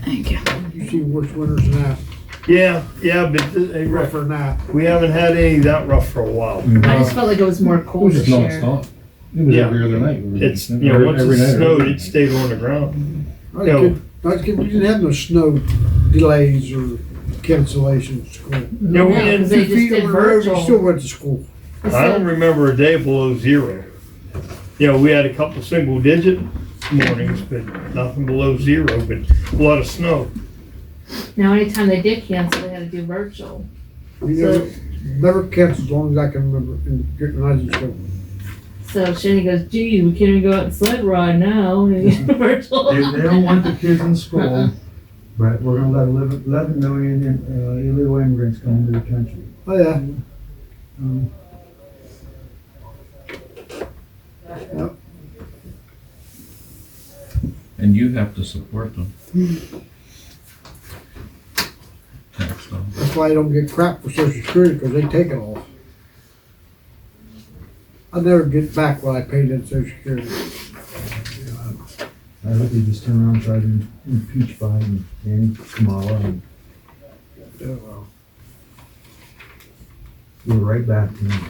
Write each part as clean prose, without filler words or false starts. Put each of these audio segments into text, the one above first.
Thank you. You see worse winters than that, Yeah, but hey, rougher than that. we haven't had any that rough for a while. I just felt like it was more It cold was this just year. nonstop. It was Yeah. every other night. It's, you know, once Every it night. snowed, it stayed on the ground. We didn't have no snow delays or cancellations of school. Yeah, we Yeah, 'cause didn't, they 2 just feet did on the road, we virtual. still went to school. I don't remember a day below 0. You know, we had a couple single digit mornings, but nothing below 0, but a lot of snow. Now, anytime they did cancel, they had to do virtual. We So- never canceled as long as I can remember when I was in school. So Shani goes, geez, we can't even go out and sled ride now. Virtual. They don't want the kids in school, but we're gonna let 11 million illegal immigrants come into the country. Oh, yeah. And you have to support them. Tax them. That's why I don't get crap for Social Security, because they take it off. I never get back what I paid in Social Security. I hope they just turn around and try to impeach Biden and Kamala and Yeah, well. we're right back to them.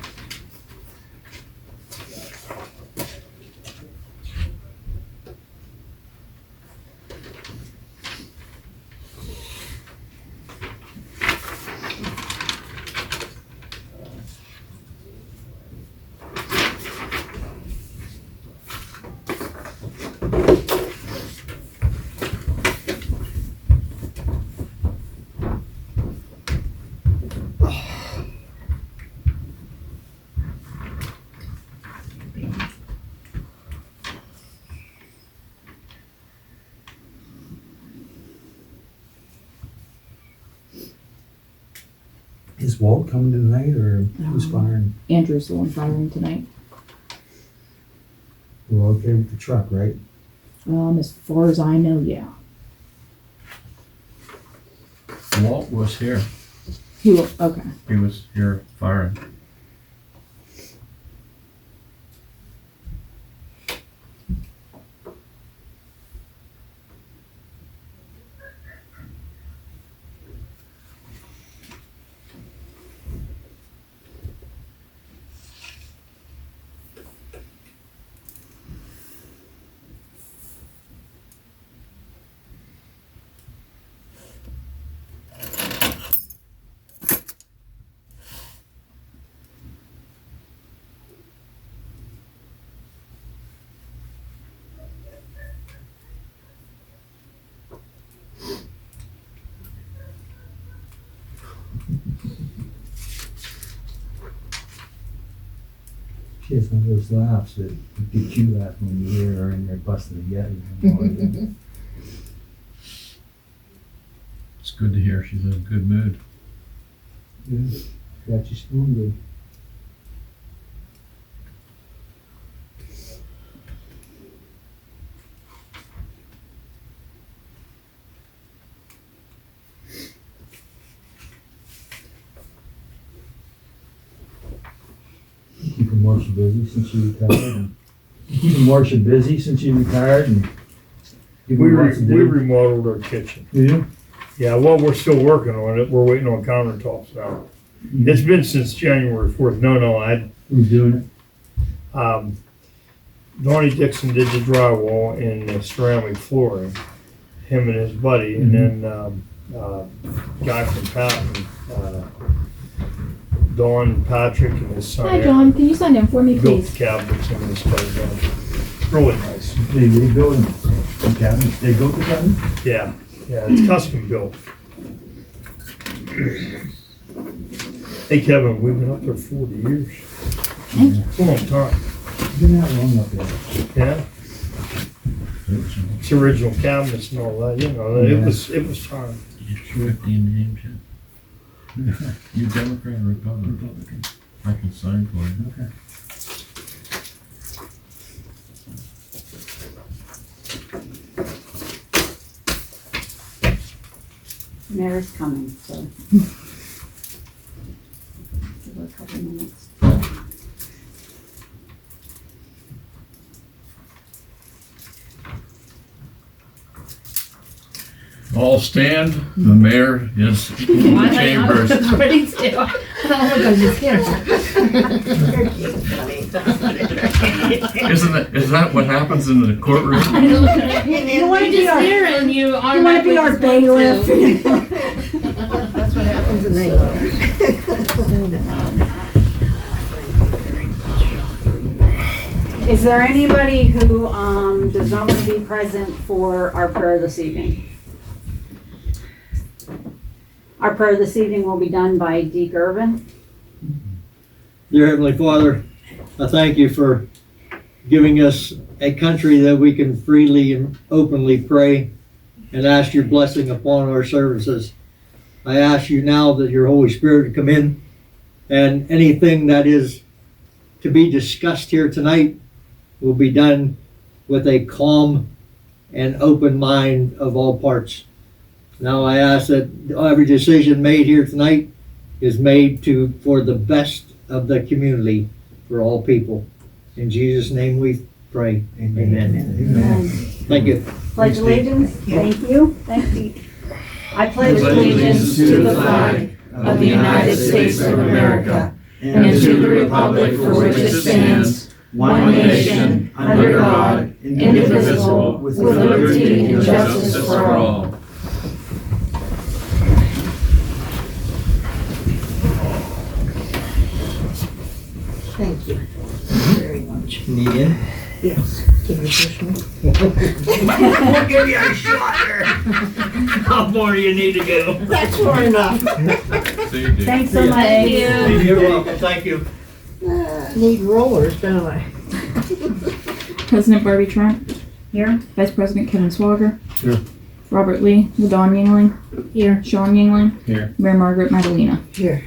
Is Walt coming tonight or who's firing? Andrew's the one firing tonight. We're okay with the truck, right? As far as I know, yeah. Walt was here. He will, okay. He was here firing. She has one of those laughs that get you laugh when you hear her and they're busting the Yeti. It's good to hear she's in a good mood. Yeah, got you spoon good. Keeping Marcia busy since she retired. And keeping Marcia busy since she retired and We giving her lots to do. remodeled our kitchen. Yeah. Yeah, well, we're still working on it. We're waiting on countertops now. It's been since January 4th. No, Who's doing Donnie Dixon did the drywall and the ceramic flooring, him and his buddy, and then guy from Patton, Don Patrick and his son. Hi, Eric, John. Can you sign in for me, built please? the cabinets and this place done. Really nice. it? They build the cabinets. They built the cabinets? Yeah, it's custom built. Hey Kevin, we've been up there 40 years. It's a long time. Been that long up there. Yeah, it's original cabinets and all that. You know, it was time. Did you check the names yet? You Democrat or Republican? I can sign for you. Okay. Mayor's coming, so. Give her a couple minutes. All stand. The mayor is in the chambers. I was ready to. Oh my God, you're scared. Is that what happens in the courtroom? You wanna be our, And you you wanna be our bailiff? That's what happens in Is there anybody who, does not want to be present for our prayer this evening? Our prayer this evening will be done by Deke Irvin. Dear Heavenly Father, I thank you for giving us a country that we can freely and openly pray and ask your blessing upon our services. I ask you now that your Holy Spirit would come in, and anything that is to be discussed here tonight will be done with a calm and open mind of all parts. Now I ask that every decision made here tonight is made for the best of the community, for all people. In Jesus' name we pray. Amen. Thank you. Pledge allegiance. Thank you. Thank you. I pledge allegiance to the flag of the United States of America and to the republic for which it stands, one nation, under God, indivisible, with liberty and justice for all. Thank you very much. Need in? Yes. Can you push me? We'll give you a shot here. How far do you need to go? That's far enough. See you, Dick. Thanks so much. Thank you. You're welcome. Thank you. Need rollers, don't I? President Barbie Trent. Here. Vice President Kevin Swager. Here. Robert Lee. LaDawn Yingling. Here. Sean Yingling. Here. Mayor Margaret Madalena. Here.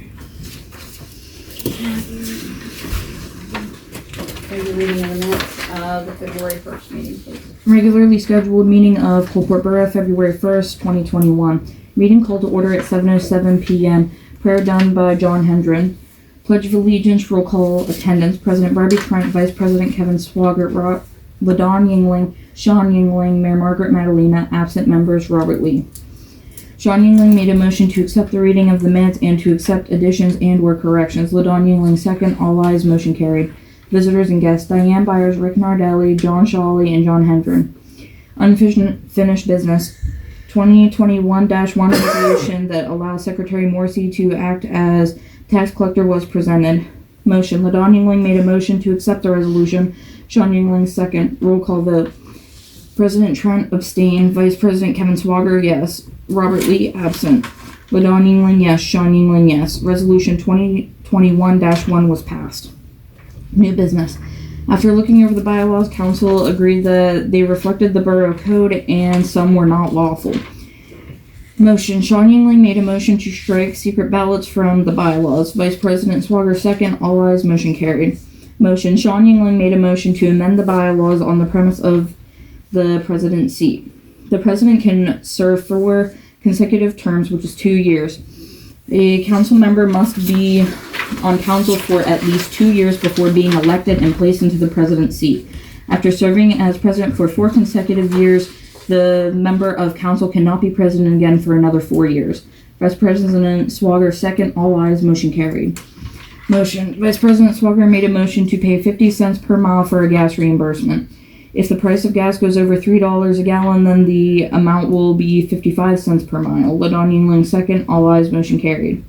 Here's a reading of the minutes of the February 1st meeting, please. Regularly scheduled meeting of Coalport Borough, February 1st, 2021. Meeting called to order at 7:07 p.m. Prayer done by John Hendren. Pledge of Allegiance, roll call attendance. President Barbie Trent, Vice President Kevin Swager, LaDawn Yingling, Sean Yingling, Mayor Margaret Madalena, absent members Robert Lee. Sean Yingling made a motion to accept the reading of the minutes and to accept additions and or corrections. LaDawn Yingling second, all ayes, motion carried. Visitors and guests, Diane Byers, Rick Nardelli, John Shawley, and John Hendren. Unfinished business, 2021-1 resolution that allows Secretary Morrissey to act as tax collector was presented. Motion, LaDawn Yingling made a motion to accept the resolution. Sean Yingling second, roll call vote. President Trent abstained, Vice President Kevin Swager, yes. Robert Lee absent. LaDawn Yingling, yes. Sean Yingling, yes. Resolution 2021-1 was passed. New business. After looking over the bylaws, council agreed that they reflected the borough code and some were not lawful. Motion. Sean Yingling made a motion to strike secret ballots from the bylaws. Vice President Swager second, all ayes, motion carried. Motion. Sean Yingling made a motion to amend the bylaws on the premise of the president's seat. The president can serve 4 consecutive terms, which is 2 years. A council member must be on council for at least 2 years before being elected and placed into the president's seat. After serving as president for 4 consecutive years, the member of council cannot be president again for another 4 years. Vice President Swager second, all ayes, motion carried. Motion. Vice President Swager made a motion to pay 50 cents per mile for a gas reimbursement. If the price of gas goes over $3 a gallon, then the amount will be 55 cents per mile. LaDawn Yingling second, all ayes, motion carried.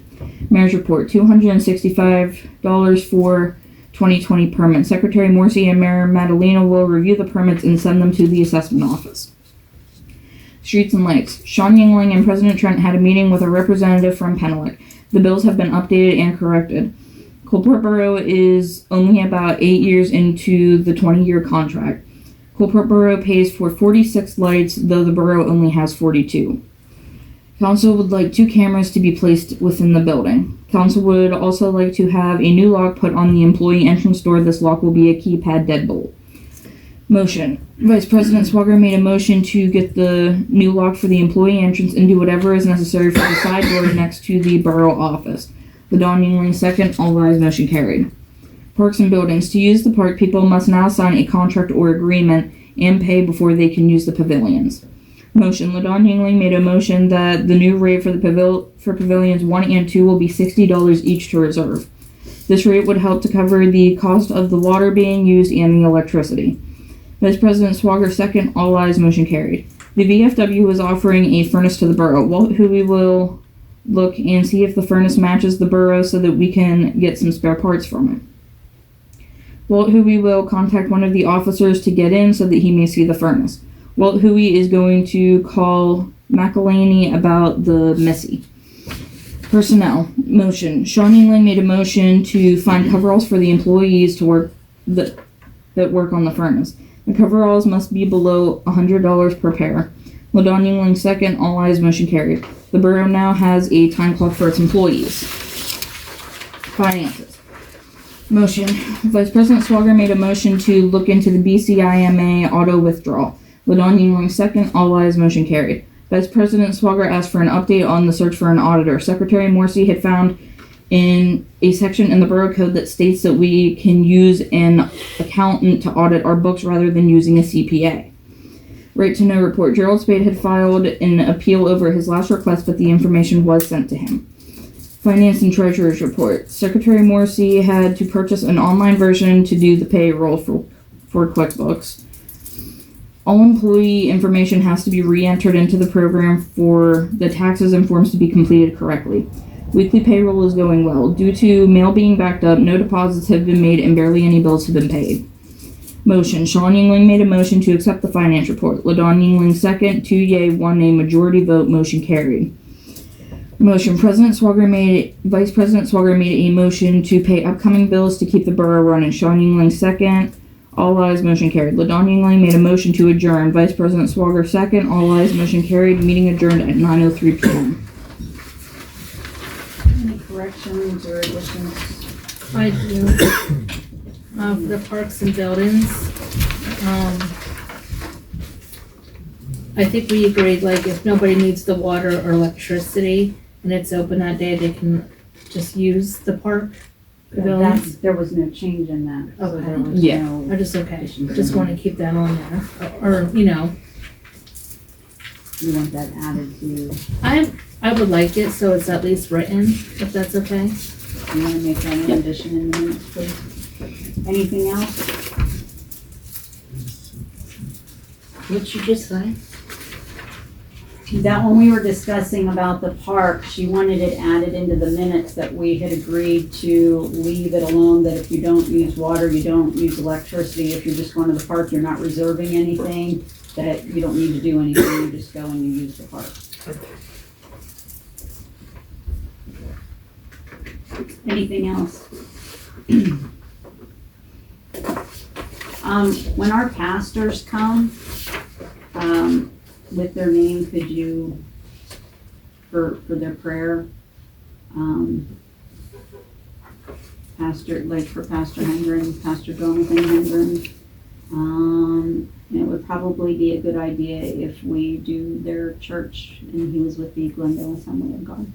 Mayor's report, $265 for 2020 permits. Secretary Morrissey and Mayor Madalena will review the permits and send them to the assessment office. Streets and lights. Sean Yingling and President Trent had a meeting with a representative from Penelec. The bills have been updated and corrected. Coalport Borough is only about 8 years into the 20-year contract. Coalport Borough pays for 46 lights, though the borough only has 42. Council would like 2 cameras to be placed within the building. Council would also like to have a new lock put on the employee entrance door. This lock will be a keypad deadbolt. Motion. Vice President Swager made a motion to get the new lock for the employee entrance and do whatever is necessary for the side door next to the borough office. LaDawn Yingling second, all ayes, motion carried. Parks and buildings. To use the park, people must now sign a contract or agreement and pay before they can use the pavilions. Motion. Ladon Yingling made a motion that the new rate for the pavilions 1 and 2 will be $60 each to reserve. This rate would help to cover the cost of the water being used and the electricity. Vice President Swager second. All ayes. Motion carried. The VFW is offering a furnace to the borough. Walt Huey will look and see if the furnace matches the borough so that we can get some spare parts from it. Walt Huey will contact one of the officers to get in so that he may see the furnace. Walt Huey is going to call McElhaney about the Missy. Personnel. Motion. Sean Yingling made a motion to find coveralls for the employees to work that work on the furnace. The coveralls must be below $100 per pair. Ladon Yingling second. All ayes. Motion carried. The borough now has a time clock for its employees. Finances. Motion. Vice President Swager made a motion to look into the BCIMA auto withdrawal. Ladon Yingling second. All ayes. Motion carried. Vice President Swager asked for an update on the search for an auditor. Secretary Morrissey had found in a section in the borough code that states that we can use an accountant to audit our books rather than using a CPA. Right to know report. Gerald Spade had filed an appeal over his last request, but the information was sent to him. Finance and Treasurer's report. Secretary Morrissey had to purchase an online version to do the payroll for QuickBooks. All employee information has to be re-entered into the program for the taxes and forms to be completed correctly. Weekly payroll is going well. Due to mail being backed up, no deposits have been made and barely any bills have been paid. Motion. Sean Yingling made a motion to accept the finance report. Ladon Yingling second. 2 yea, 1 nay, majority vote. Motion carried. Motion. Vice President Swager made a motion to pay upcoming bills to keep the borough running. Sean Yingling second. All ayes. Motion carried. Ladon Yingling made a motion to adjourn. Vice President Swager second. All ayes. Motion carried. Meeting adjourned at 9:03 p.m. Any corrections or additions? I do. For the parks and buildings, I think we agreed, like, if nobody needs the water or electricity and it's open that day, they can just use the park pavilions. There was no change in that. So Okay. there was Yeah. no I just, okay, additions. just wanna keep that on there, or, you know, You want that added to, I would like it, so it's at least written, if that's okay. you wanna make that an addition in the minutes, please? Anything else? What'd you just say? That when we were discussing about the park, she wanted it added into the minutes that we had agreed to leave it alone, that if you don't use water, you don't use electricity, if you're just going to the park, you're not reserving anything, that you don't need to do anything, you just go and you use the park. Anything else? When our pastors come, with their name, could you, for their prayer, for Pastor Hendren, Pastor Jonathan Hendren, it would probably be a good idea if we do their church, and he was with the Glendale Assembly of God.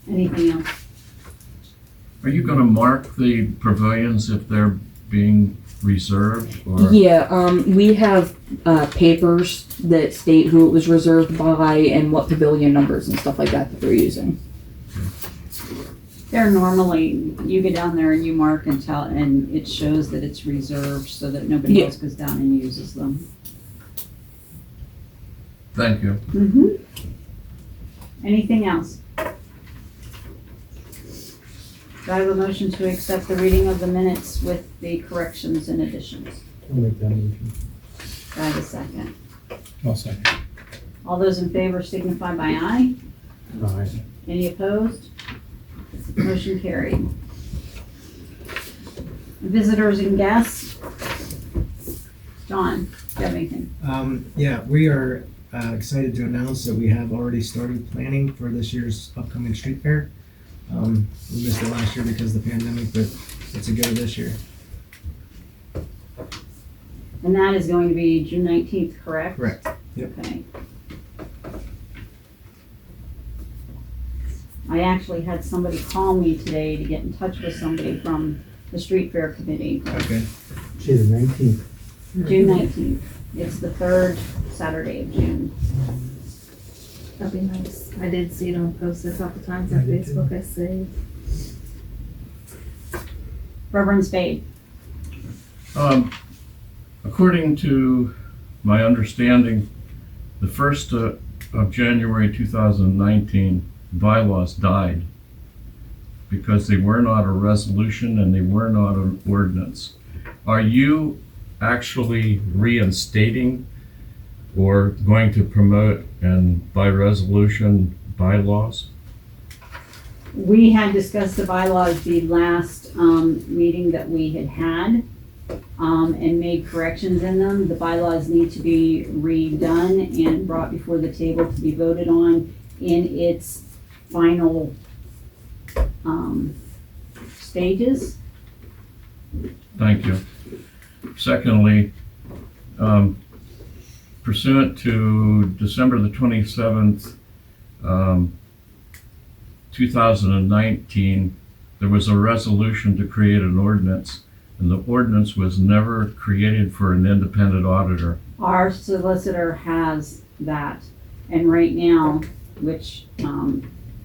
Anything else? Are you gonna mark the pavilions if they're being reserved, or? Yeah, we have papers that state who it was reserved by and what pavilion numbers and stuff like that they're using. They're normally, you get down there and you mark and tell, and it shows that it's reserved so that nobody Yeah. else goes down and uses them. Thank you. Mm-hmm. Anything else? Do I have a motion to accept the reading of the minutes with the corrections and additions? I'll make that motion. Do I have a second? I'll second. All those in favor signify by aye. Aye. Any opposed? Motion carried. Visitors and guests? John, do you have anything? Yeah, we are excited to announce that we have already started planning for this year's upcoming street fair. We missed it last year because of the pandemic, but it's a go this year. And that is going to be June 19th, correct? Correct. Yep. Okay. I actually had somebody call me today to get in touch with somebody from the street fair committee. Okay. See, the 19th. June 19th. It's the third Saturday of June. That'd be nice. I did see it on posted a couple times on Facebook, I see. Reverend Spade. According to my understanding, the 1st of January 2019, bylaws died because they were not a resolution and they were not an ordinance. Are you actually reinstating or going to promote and by resolution bylaws? We had discussed the bylaws the last meeting that we had and made corrections in them. The bylaws need to be redone and brought before the table to be voted on in its final stages. Thank you. Secondly, pursuant to December the 27th, 2019, there was a resolution to create an ordinance, and the ordinance was never created for an independent auditor. Our solicitor has that, and right now, which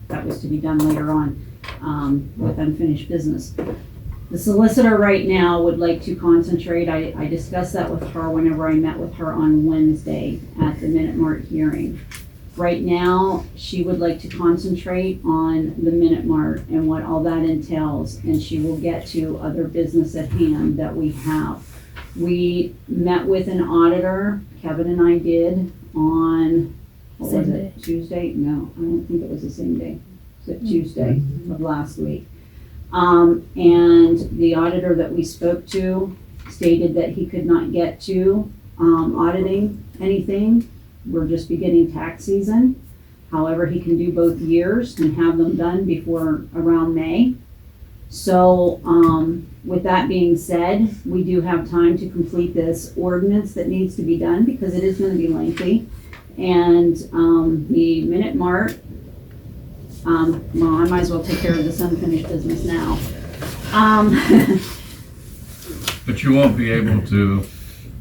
that was to be done later on with unfinished business. The solicitor right now would like to concentrate, I discussed that with her whenever I met with her on Wednesday at the Minute Mart hearing. Right now, she would like to concentrate on the Minute Mart and what all that entails, and she will get to other business at hand that we have. We met with an auditor, Kevin and I did, on, what was Same it, Tuesday? No, I don't think it was the same day. Was it Tuesday of last week? And the auditor that we spoke to stated that he could not get to auditing anything. We're just beginning tax season. However, he can do both years and have them done before around May. So with that being said, we do have time to complete this ordinance that needs to be done because it is going to be lengthy. And the Minute Mart, well, I might as well take care of this unfinished business now. But you won't be able to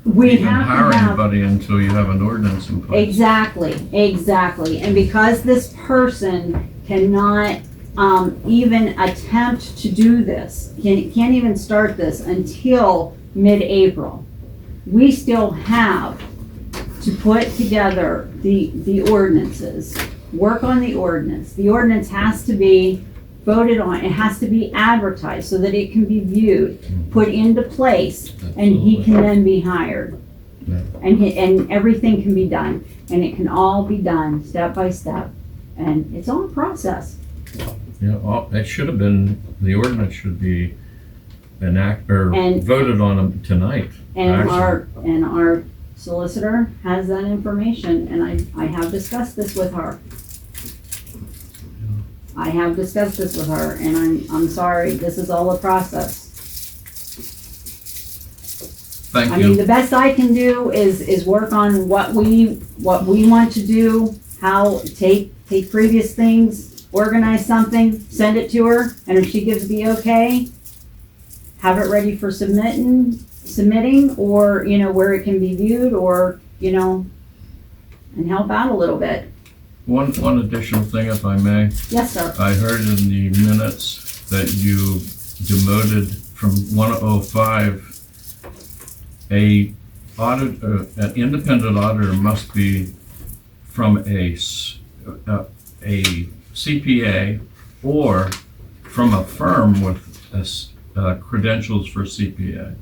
We even have hire to have, anybody until you have an ordinance in place. exactly. And because this person cannot even attempt to do this, can't even start this until mid-April, we still have to put together the ordinances, work on the ordinance. The ordinance has to be voted on, it has to be advertised so that it can be viewed, put into place, and he can then be hired. Yeah. And everything can be done, and it can all be done step by step, and it's all a process. Yeah, it should have been, the ordinance should be And- voted on tonight. And actually. our solicitor has that information, and I have discussed this with her. I have discussed this with her, and I'm sorry, this is all a process. Thank I mean, you. the best I can do is work on what we want to do, how, take previous things, organize something, send it to her, and if she gives the okay, have it ready for submitting, or, where it can be viewed, or, and help out a little bit. One additional thing, if I may. Yes, sir. I heard in the minutes that you demoted from 105, an independent auditor must be from a CPA or from a firm with credentials for CPA.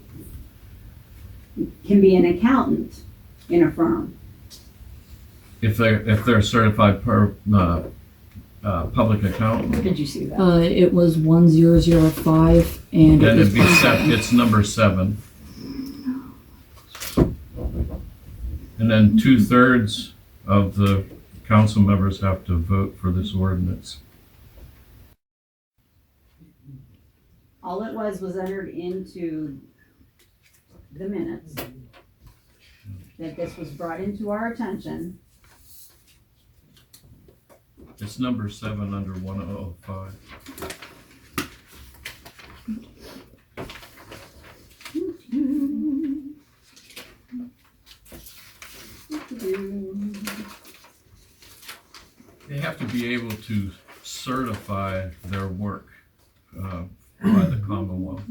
Can be an accountant in a firm. If they're certified public accountant, Did you see that? It was 1005 and then it it'd be it's number 7. And then 2/3 of the council members have to vote for this ordinance. All it was entered into the minutes that this was brought into our attention. It's number 7 under 105. They have to be able to certify their work by the Commonwealth.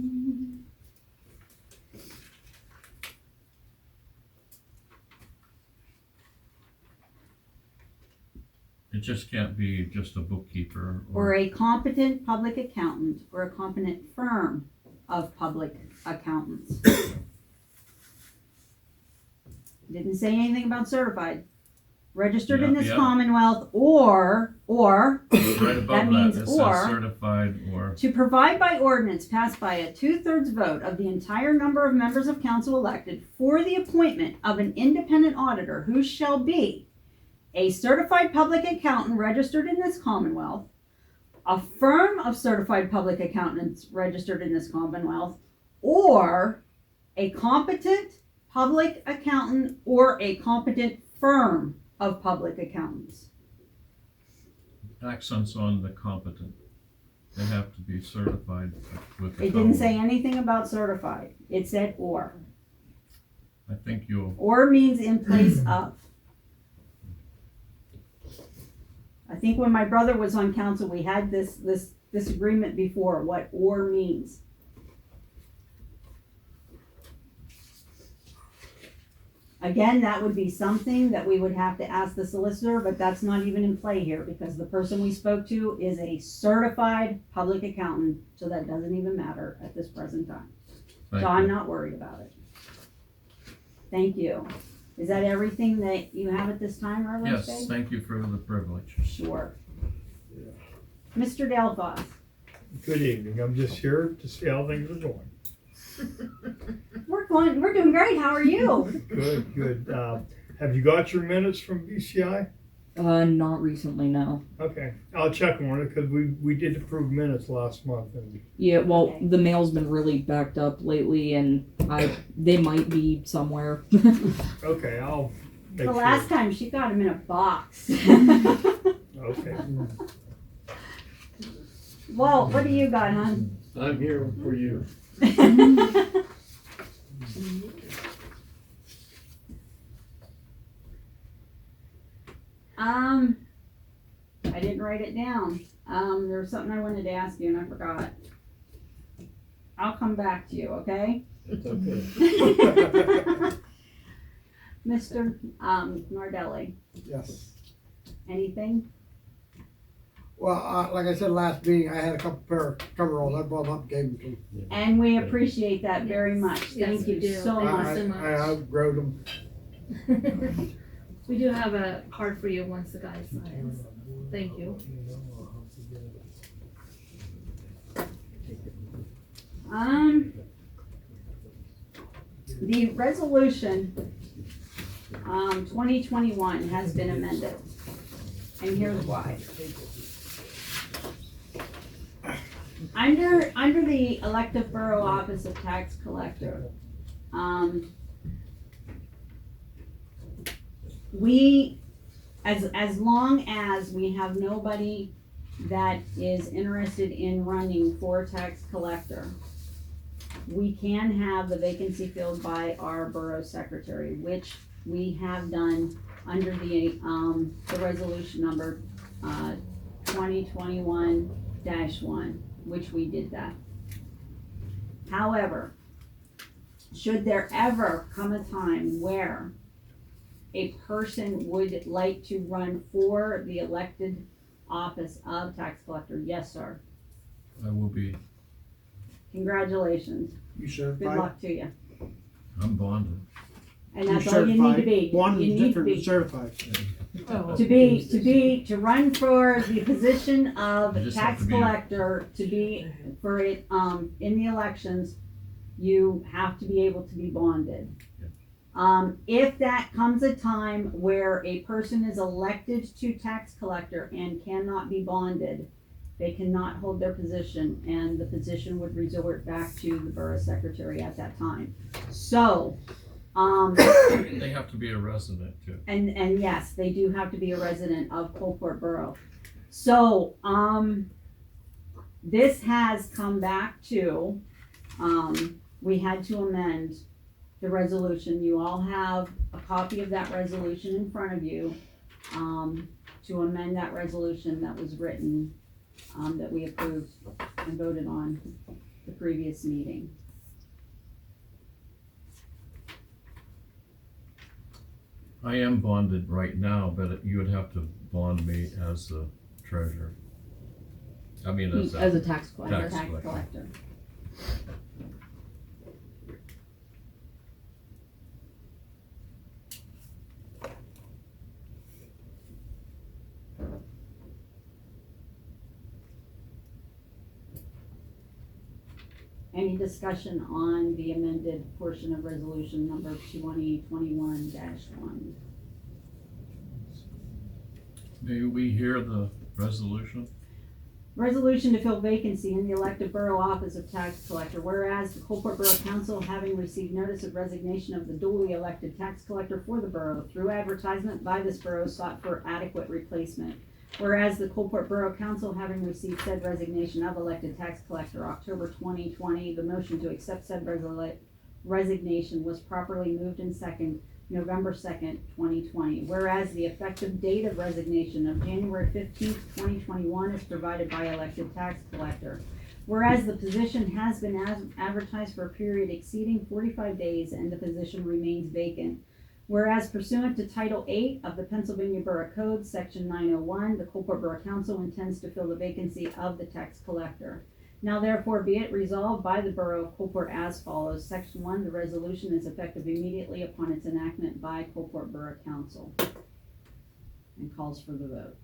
It just can't be just a bookkeeper Or a competent public accountant or a competent firm of public accountants. Didn't say anything about certified. Registered in this Yeah. Commonwealth or right above that means it or. says certified or. To provide by ordinance passed by a 2/3 vote of the entire number of members of council elected for the appointment of an independent auditor who shall be a certified public accountant registered in this Commonwealth, a firm of certified public accountants registered in this Commonwealth, or a competent public accountant or a competent firm of public accountants. Accents on the competent. They have to be certified with the It didn't say Commonwealth. anything about certified. It said or. I think you'll, Or means in place of. I think when my brother was on council, we had this agreement before, what or means. Again, that would be something that we would have to ask the solicitor, but that's not even in play here because the person we spoke to is a certified public accountant, so that doesn't even matter at this present time. thank So I'm you. not worried about it. Thank you. Is that everything that you have at this time, Reverend Yes, Spade? thank you for the privilege. Sure. Mr. Delphos, Good evening. I'm just here to see how things are going. we're doing great. How are you? Good, good. Have you got your minutes from BCI? Not recently, no. Okay, I'll check on it because we did approve minutes last month and Yeah, well, Okay. the mail's been really backed up lately, and they might be somewhere. okay, I'll make The sure. last time she got him in a box. Okay. Well, what do you got, hon? I'm here for you. I didn't write it down. There was something I wanted to ask you and I forgot. I'll come back to you, okay? It's okay. Mr. Nardelli, Yes. anything? Well, like I said last meeting, I had a couple pair of coveralls. I brought them up, gave them to them. And we appreciate that very much. Yes, Thank we you do. so Thank you much. so much. I outgrowed them. We do have a card for you once the guy signs. Thank you. The resolution, 2021 has been amended. And here's why. Under the elective borough office of tax collector, we, as long as we have nobody that is interested in running for tax collector, we can have the vacancy filled by our borough secretary, which we have done under the resolution number 2021-1, which we did that. However, should there ever come a time where a person would like to run for the elected office of tax collector, yes, sir. I will be, Congratulations. You Good certified? luck to you. I'm bonded. And that's all you need to be. One You is need to different than be. certified. To run for the position You of just have tax to be- collector, to be for it, in the elections, you have to be able to be bonded. If that comes a time where a person is elected to tax collector and cannot be bonded, they cannot hold their position, and the position would resort back to the borough secretary at that time. So, They have to be a resident too. and yes, they do have to be a resident of Coalport Borough. So, this has come back to, we had to amend the resolution. You all have a copy of that resolution in front of you, to amend that resolution that was written, that we approved and voted on the previous meeting. I am bonded right now, but you would have to bond me as the treasurer. I mean, as As a a tax collector. Tax Tax collector. collector. Any discussion on the amended portion of resolution number 2021-1? May we hear the resolution? Resolution to fill vacancy in the elected borough office of tax collector. Whereas the Coalport Borough Council, having received notice of resignation of the duly elected tax collector for the borough through advertisement by this borough, sought for adequate replacement. Whereas the Coalport Borough Council, having received said resignation of elected tax collector October 2020, the motion to accept said resignation was properly moved and second November 2nd, 2020. Whereas the effective date of resignation of January 15th, 2021 is provided by elected tax collector. Whereas the position has been advertised for a period exceeding 45 days and the position remains vacant. Whereas pursuant to Title 8 of the Pennsylvania Borough Code, Section 901, the Coalport Borough Council intends to fill the vacancy of the tax collector. Now therefore be it resolved by the Borough of Coalport as follows. Section 1, the resolution is effective immediately upon its enactment by Coalport Borough Council. And calls for the vote.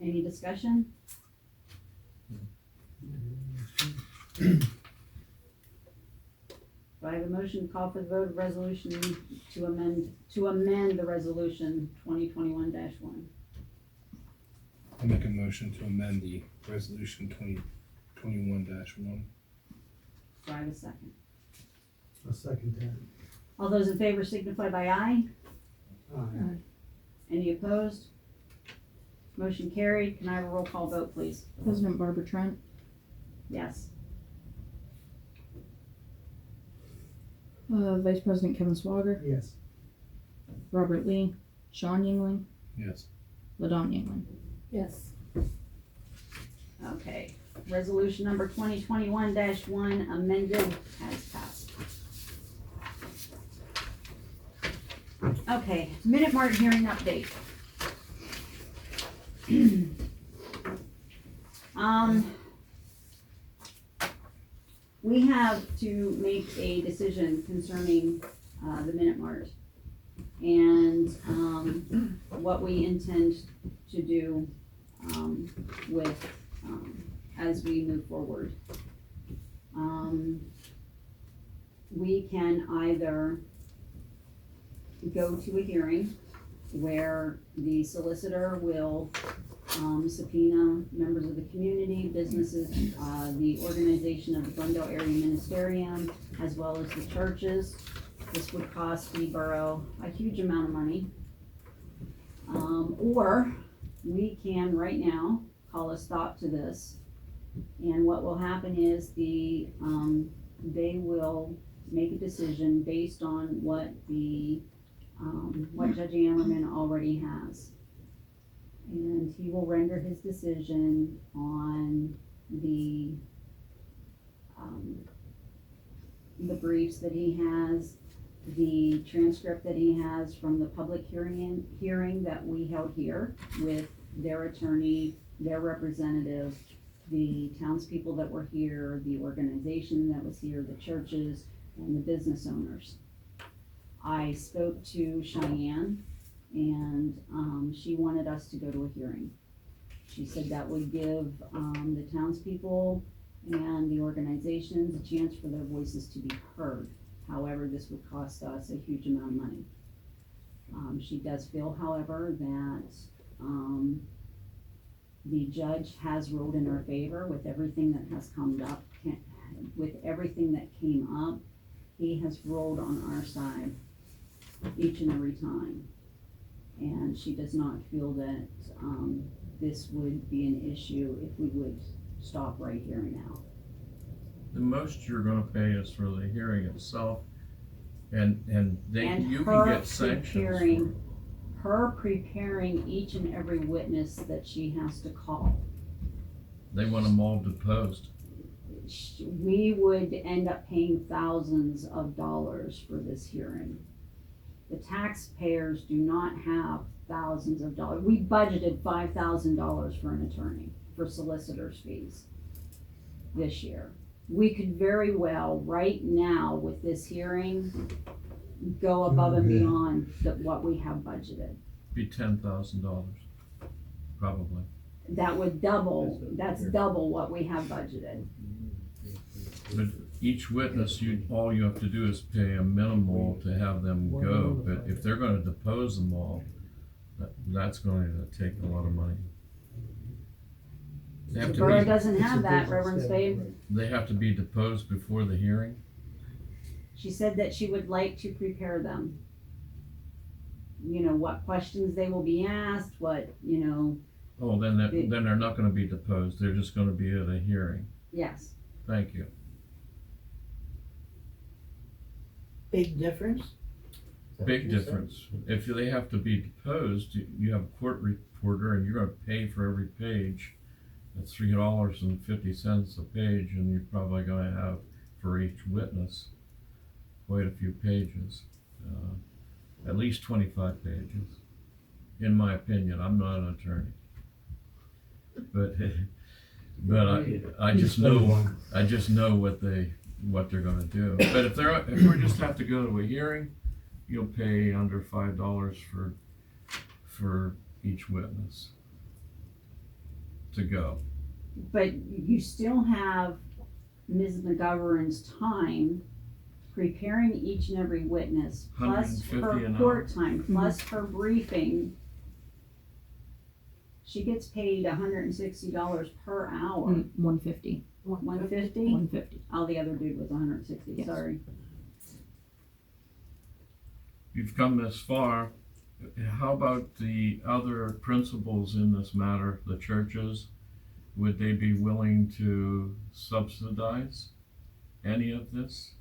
Any discussion? Do I have a motion to call for the vote of resolution to amend the resolution 2021-1? I'll make a motion to amend the resolution 2021-1. Do I have a second? A second that. All those in favor signify by aye. Aye. Any opposed? Motion carried. Can I have a roll call vote, please? President Barbara Trent, Yes. Vice President Kevin Swager, Yes. Robert Lee, Sean Yingling, Yes. LaDon Yingling. Yes. Okay. Resolution number 2021-1 amended has passed. Okay, minute mark hearing update. We have to make a decision concerning the minute mart and what we intend to do with as we move forward. We can either go to a hearing where the solicitor will subpoena members of the community, businesses, the organization of the Glendale Area Ministerium, as well as the churches. This would cost the borough a huge amount of money. Or we can right now call a stop to this. And what will happen is they will make a decision based on what Judge Ammerman already has. And he will render his decision on the briefs that he has, the transcript that he has from the public hearing that we held here with their attorney, their representative, the townspeople that were here, the organization that was here, the churches, and the business owners. I spoke to Cheyenne, and she wanted us to go to a hearing. She said that would give the townspeople and the organizations a chance for their voices to be heard. However, this would cost us a huge amount of money. She does feel, however, that the judge has ruled in our favor with everything that has come up, with everything that came up. He has ruled on our side each and every time. And she does not feel that this would be an issue if we would stop right here and now. The most you're gonna pay is for the hearing itself, and you her can get sanctions for preparing- it. Her preparing each and every witness that she has to call. They want them all deposed. We would end up paying thousands of dollars for this hearing. The taxpayers do not have thousands of dollars. We budgeted $5,000 for an attorney, for solicitor's fees this year. We could very well, right now, with this hearing, go above and beyond what we have budgeted. Be $10,000, probably. That would double, that's double what we have budgeted. But each witness, all you have to do is pay a minimal to have them go. But if they're gonna depose them all, that's going to take a lot of money. They have The to borough be, doesn't have that, Reverend Spade. they have to be deposed before the hearing? She said that she would like to prepare them. You know, what questions they will be asked, what, you know, Oh, then they're not gonna be deposed, they're just gonna be at a hearing. yes. Thank you. Big difference? Big difference. If they have to be deposed, you have a court reporter and you're gonna pay for every page. That's $3.50 a page, and you're probably gonna have for each witness quite a few pages. At least 25 pages, in my opinion. I'm not an attorney. But I just know what they're gonna do. But if we just have to go to a hearing, you'll pay under $5 for each witness to go. But you still have Ms. McGovern's time preparing each and every witness, plus her $150 an court time, plus her briefing. She gets paid $160 per hour. $150. 150? $150. Oh, the other dude was 160, Yes. sorry. You've come this far. How about the other principals in this matter, the churches? Would they be willing to subsidize any of this?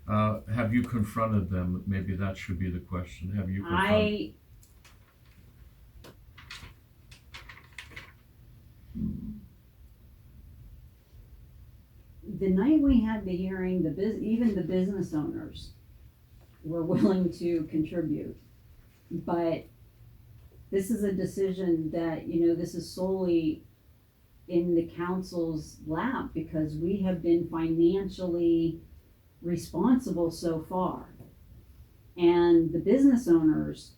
Have you confronted them? Maybe that should be the question. Have you confronted? The night we had the hearing, even the business owners were willing to contribute. But this is a decision that, you know, this is solely in the council's lap because we have been financially responsible so far. And the business owners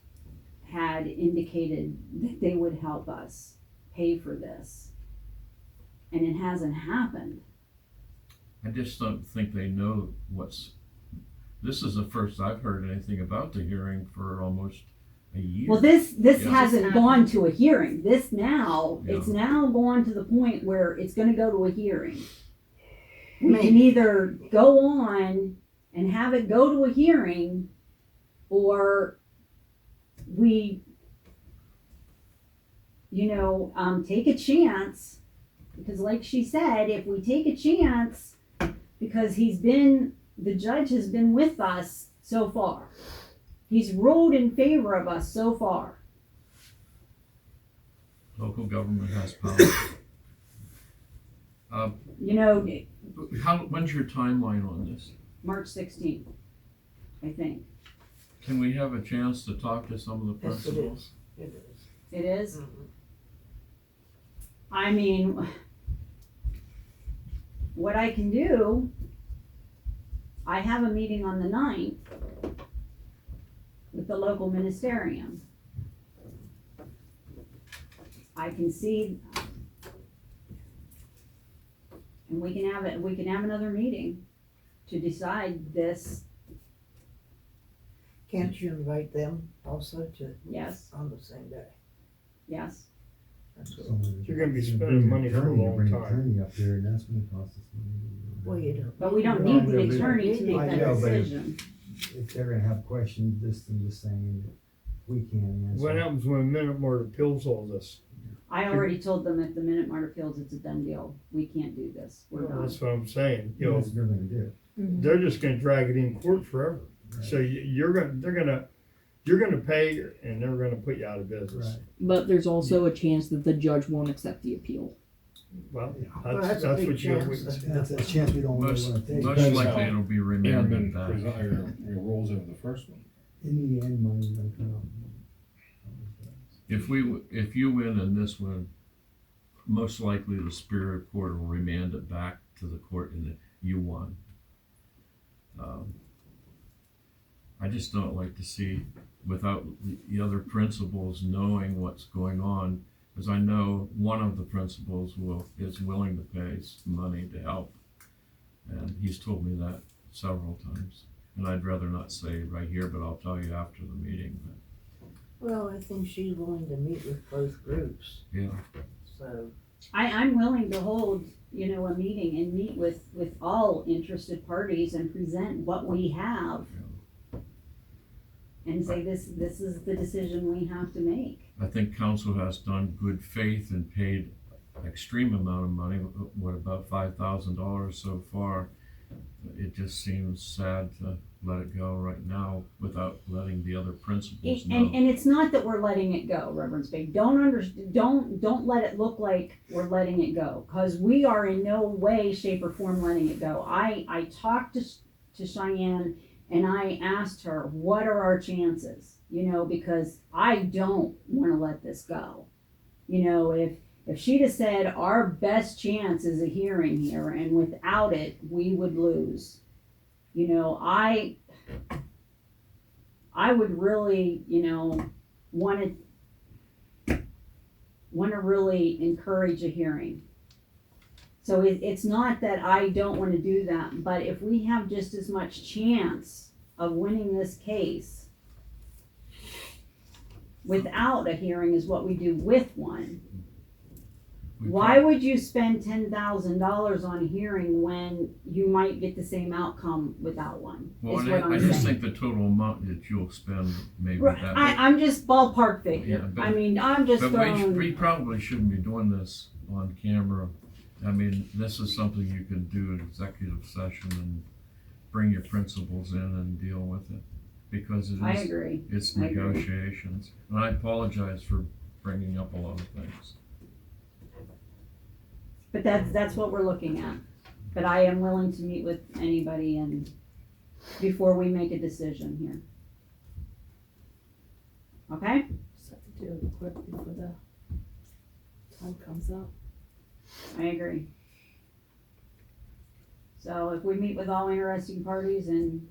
had indicated that they would help us pay for this. And it hasn't happened. I just don't think they know this is the first I've heard anything about the hearing for almost a year. Well, this Yeah. hasn't gone to a hearing. This now, Yeah. it's now gone to the point where it's gonna go to a hearing. We can either go on and have it go to a hearing, or we, take a chance. Because like she said, if we take a chance, because the judge has been with us so far. He's ruled in favor of us so far. Local government has power. When's your timeline on this? March 16th, I think. Can we have a chance to talk to some of the Yes, it principals? is. It is. It is? I mean, what I can do, I have a meeting on the 9th with the local ministerium. I can see, And we can have another meeting to decide this, Can't you invite them also to, yes, on the same day? yes. That's what- You're gonna be spending money for a long Bring time. attorney up there and that's gonna cost us money. Well, you don't. But we don't No, need the no, we- attorney to make I that know, but if- decision. If they're gonna have questions, this and the same, we can't answer. What happens when Minute Mart appeals all this? I already told them if the minute Marta feels it's a done deal, we can't do this, we're done. That's what I'm saying, you know, That's what they're gonna do. they're just gonna drag it in court forever. So you're gonna pay and they're gonna put you out of business. Right. But there's also a chance that the judge won't accept the appeal. Well, Well, that's a big what you're, chance. That's a chance we don't really Most, wanna take. most Depends likely how it'll be remanded back. Or rolls over the first one. In the end, money's gonna come out. If you win in this one, most likely the Superior Court will remand it back to the court and you won. I just don't like to see without the other principals knowing what's going on, because I know one of the principals is willing to pay money to help. And he's told me that several times. And I'd rather not say right here, but I'll tell you after the meeting. Well, I think she's willing to meet with both groups, Yeah. so. I'm willing to hold, a meeting and meet with all interested parties and present what we have. And say this is the decision we have to make. I think council has done good faith and paid extreme amount of money, what, about $5,000 so far. It just seems sad to let it go right now without letting the other principals know. And it's not that we're letting it go, Reverend Spade. Don't let it look like we're letting it go, because we are in no way, shape, or form letting it go. I talked to Cheyenne and I asked her, what are our chances? Because I don't want to let this go. If she'd have said our best chance is a hearing here and without it, we would lose. I would really, want to really encourage a hearing. So it's not that I don't want to do that, but if we have just as much chance of winning this case without a hearing as what we do with one, why would you spend $10,000 on a hearing when you might get the same outcome without one? Well, is and what I'm I just saying. think the total amount that you'll spend maybe Right, that. I'm just ballpark figure. Yeah, but- I'm just But throwing. we probably shouldn't be doing this on camera. I mean, this is something you can do in executive session and bring your principals in and deal with it. Because I agree. it's I agree. negotiations. And I apologize for bringing up a lot of things. But that's what we're looking at. But I am willing to meet with anybody and before we make a decision here. Okay? Just have to do it quick before the time comes up. I agree. So if we meet with all interesting parties and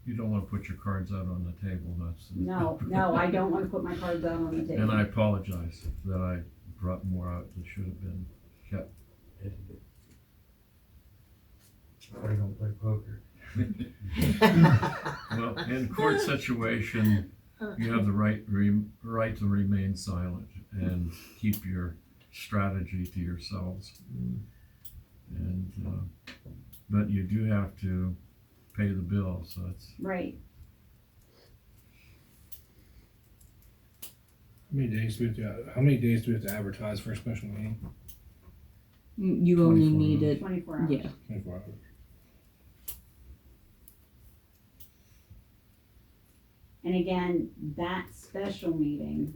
You don't want to put your cards out on the table, that's. no, I don't want to put my cards out on the table. And I apologize that I brought more out that should have been kept. I don't play poker. Well, in court situation, you have the right to remain silent and keep your strategy to yourselves. And, but you do have to pay the bill, so it's. Right. How many days do we have to advertise for a special meeting? You only 24 need it, 24 hours. yeah. 24 hours. And again, that special meeting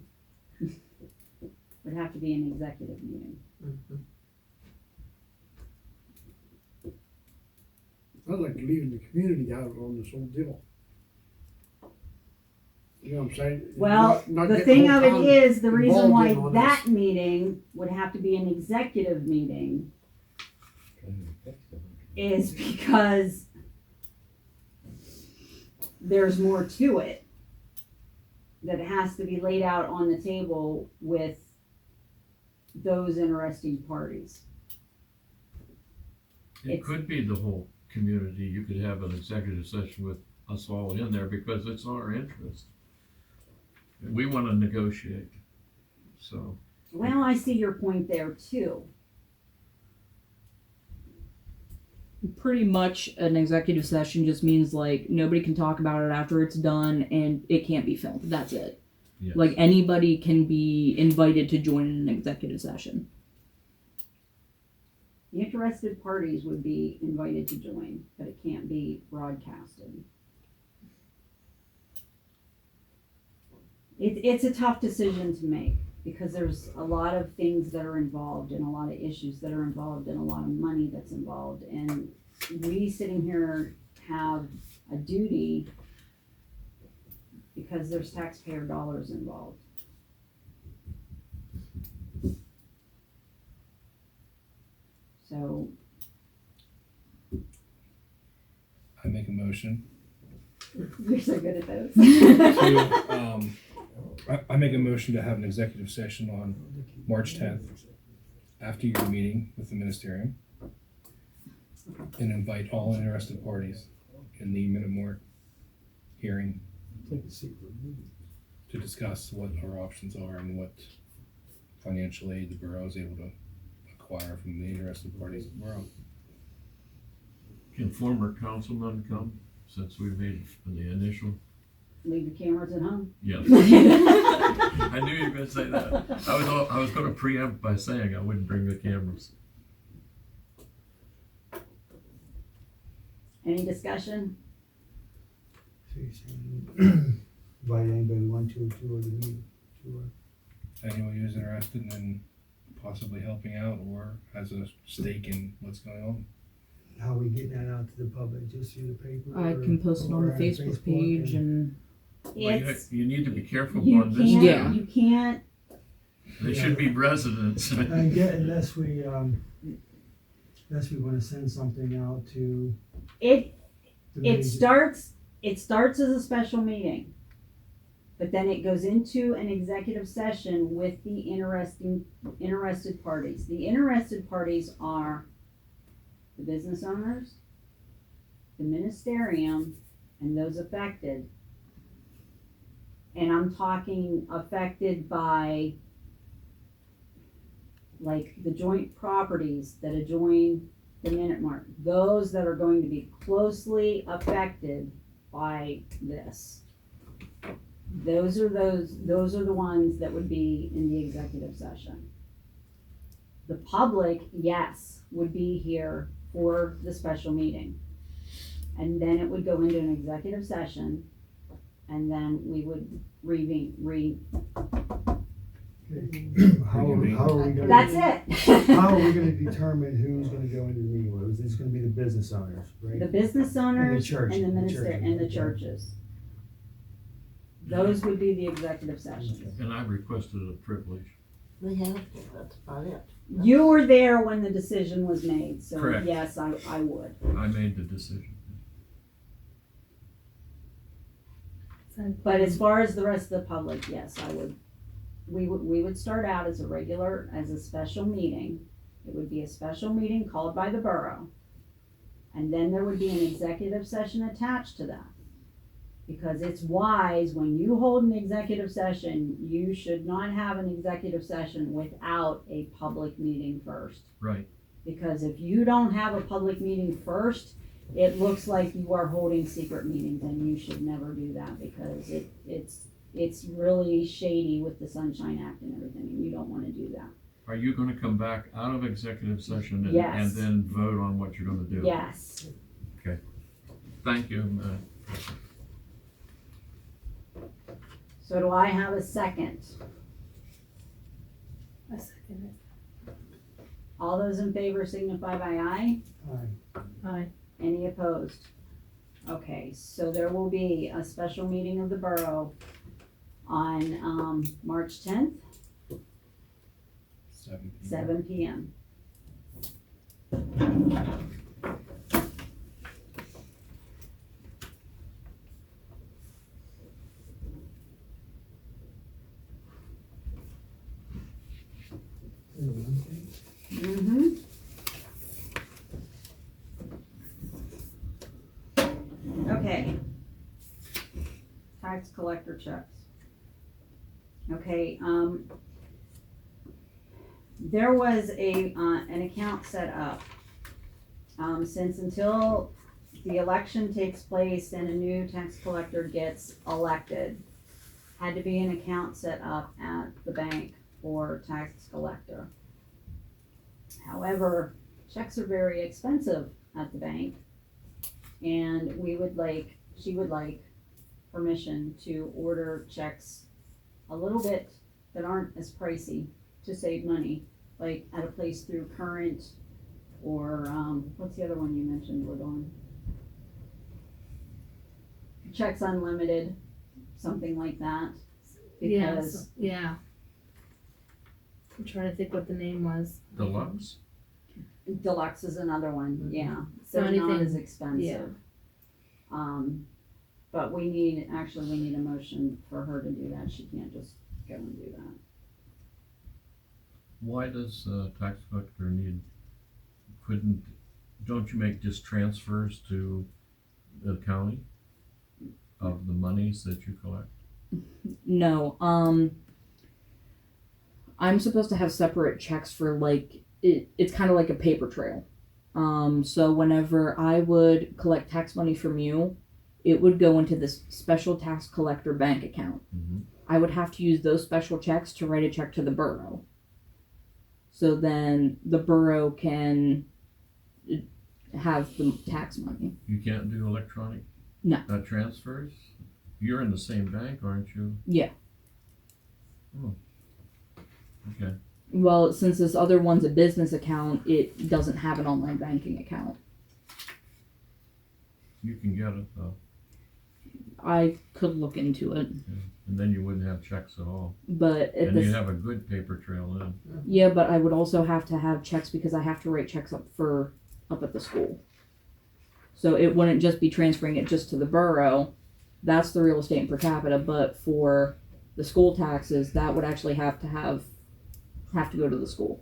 would have to be an executive meeting. I'd like to leave the community out on this whole deal. You know what I'm saying? Well, Not the get thing whole of it town is, the reason why involved in on that meeting would have to be an executive meeting is because there's more to it. that has to be laid out on the table with those interested parties. It could be the whole community. You could have an executive session with us all in there because it's our interest. We want to negotiate, so. Well, I see your point there too. Pretty much an executive session just means like nobody can talk about it after it's done and it can't be filmed. That's it. Yes. Like anybody can be invited to join in an executive session. The interested parties would be invited to join, but it can't be broadcasted. It's a tough decision to make because there's a lot of things that are involved and a lot of issues that are involved and a lot of money that's involved. And we sitting here have a duty because there's taxpayer dollars involved. So I make a motion you're so good at those. to, I make a motion to have an executive session on March 10th after your meeting with the ministerium and invite all interested parties in the Minute hearing Take a secret meeting. to discuss what our options are and what financial aid the borough is able to acquire from the interested parties of the borough. Can former councilmen come since we made the initial? Leave the cameras at home. Yes. I knew you were going to say that. I was going to preempt by saying I wouldn't bring the cameras. Any discussion? Invite anybody want to the meeting. Anyone who's interested in possibly helping out or has a stake in what's going on. How we get that out to the public, just through the paper? I can post it on the Facebook page and Well, It's, you need to be careful you on this. can't, Yeah. you can't, They should be residents. And get, unless we wanna send something out to it the It major- starts as a special meeting, but then it goes into an executive session with the interested parties. The interested parties are the business owners, the ministerium, and those affected. And I'm talking affected by like the joint properties that adjoin the Minute Mark, those that are going to be closely affected by this. Those are the ones that would be in the executive session. The public, yes, would be here for the special meeting. And then it would go into an executive session, and then we would How are we gonna? That's it. How are we gonna determine who's gonna go into the meeting? Well, it's gonna be the business owners, right? The business owners church- and the the minister churches, and the okay. churches. Those would be the executive sessions. And I requested a privilege. We have to, that's about it. You were there when the decision was made, so Correct. yes, I would. I made the decision. But as far as the rest of the public, yes, I would. We would start out as a special meeting. It would be a special meeting called by the borough. And then there would be an executive session attached to that. Because it's wise, when you hold an executive session, you should not have an executive session without a public meeting first. Right. Because if you don't have a public meeting first, it looks like you are holding secret meetings, and you should never do that because it's really shady with the Sunshine Act and everything, and you don't want to do that. Are you going to come back out of executive session and, Yes. and then vote on what you're going to do? Yes. Thank you. So do I have a second? I second All those in favor signify by aye. Aye. it. Aye. Any opposed? Okay, so there will be a special meeting of the borough on March 10th, 7 p.m. tax collector checks. Okay, there was an account set up. Since until the election takes place and a new tax collector gets elected, had to be an account set up at the bank for tax collector. However, checks are very expensive at the bank, and she would like permission to order checks a little bit that aren't as pricey to save money, like at a place through Current or, what's the other one you mentioned, Ladon? Checks Unlimited, something like that. Because Yeah. I'm trying to think what the name was. Deluxe? Deluxe is another one, yeah. So They're not anything- as expensive. But we need a motion for her to do that. She can't just go and do that. Why does a tax collector don't you make just transfers to the county of the monies that you collect? No, I'm supposed to have separate checks for it's kind of like a paper trail. So whenever I would collect tax money from you, it would go into this special tax collector bank account. Mm-hmm. I would have to use those special checks to write a check to the borough. So then the borough can have the tax money. You can't do electronic No. Transfers? You're in the same bank, aren't you? Yeah. Oh. Okay. Well, since this other one's a business account, it doesn't have an online banking account. You can get it though. I could look into it, And then you wouldn't have checks at all. but And you'd have a good paper trail then. yeah, but I would also have to have checks because I have to write checks up at the school. So it wouldn't just be transferring it just to the borough. That's the real estate and per capita, but for the school taxes, that would actually have to go to the school.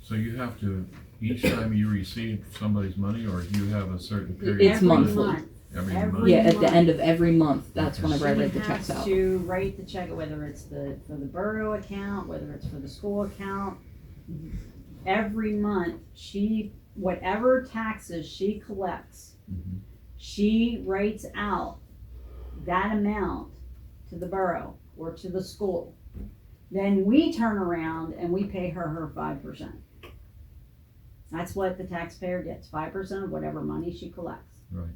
So you have to, each time you receive somebody's money, or do you have a certain period? It's Every monthly. month. Every Every month? Yeah, at the month. end of every month, that's Okay. whenever I She write the checks has out. to write the check, whether it's for the borough account, whether it's for the school account. Every month, whatever taxes she collects, Mhm. she writes out that amount to the borough or to the school. Then we turn around and we pay her 5%. That's what the taxpayer gets, 5% of whatever money she collects. Right.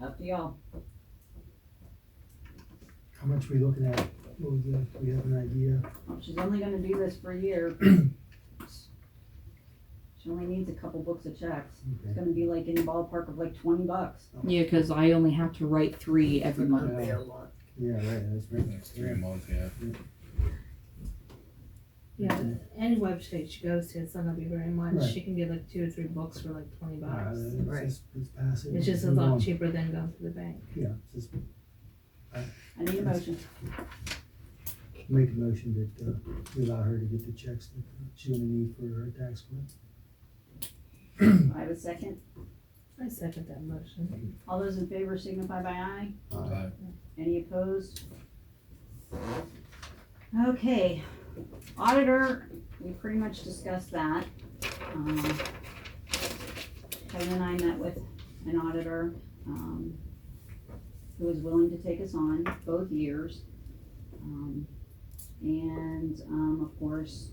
Up to y'all. How much we looking at? What was that? Do we have an idea? Well, she's only gonna do this for a year. She only needs a couple books of checks. It's Okay. gonna be like in the ballpark of like $20. Yeah, because I only have to write 3 every month. Yeah, right, that's right. That's 3 a month, yeah. Yeah, any website she goes to, it's not gonna be very much. Right. She can get like 2 or 3 books for like $20. It's passive. It's just a lot cheaper than going to the bank. Yeah, just I need a motion. make a motion that we allow her to get the checks that she's gonna need for her tax collector. I have a second. I second that motion. All those in favor signify by aye. Any opposed? Okay, auditor, we pretty much discussed that. Kevin and I met with an auditor, who was willing to take us on both years. Of course,